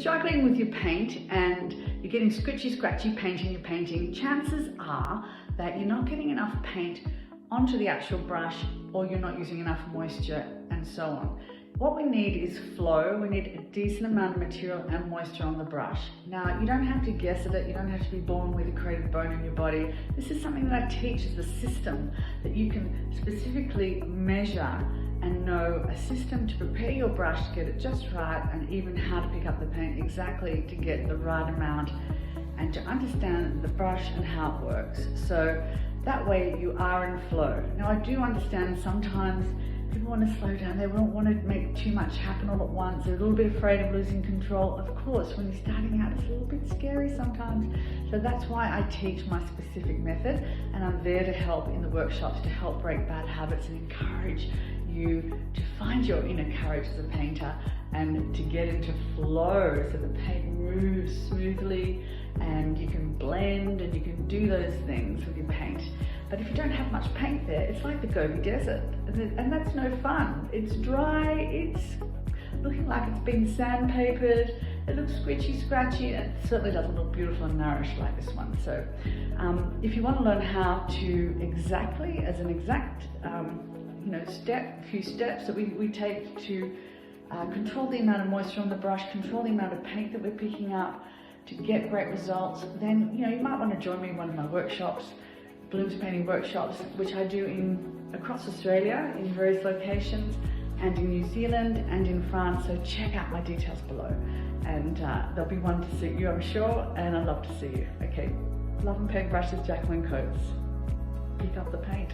struggling with your paint and you're getting scritchy, scratchy paint in your painting, chances are that you're not getting enough paint onto the actual brush, or you're not using enough moisture, and so on. What we need is flow. We need a decent amount of material and moisture on the brush. Now, you don't have to guess at it. You don't have to be born with a creative bone in your body. This is something that I teach as a system that you can specifically measure and know a system to prepare your brush to get it just right, and even how to pick up the paint exactly to get the right amount and to understand the brush and how it works. So that way you are in flow. Now, I do understand sometimes people want to slow down. They don't want to make too much happen all at once. They're a little bit afraid of losing control. Of course, when you're starting out, it's a little bit scary sometimes. So that's why I teach my specific method, and I'm there to help in the workshops to help break bad habits and encourage you to find your inner courage as a painter and to get into flow so the paint moves smoothly and you can blend and you can do those things with your paint. But if you don't have much paint there, it's like the Gobi Desert, and that's no fun. It's dry, it's looking like it's been sandpapered, it looks scritchy, scratchy, and it certainly doesn't look beautiful and nourished like this one. So if you want to learn how to exactly, as an exact few steps that we take to control the amount of moisture on the brush, control the amount of paint that we're picking up to get great results, then you might want to join me in one of my workshops, blooms painting workshops, which I do across Australia in various locations, and in New Zealand and in France. So check out my details below, and there'll be one to suit you, I'm sure, and I'd love to see you. Okay, Love and Paint Brushes, Jacqueline Coates. Pick up the paint.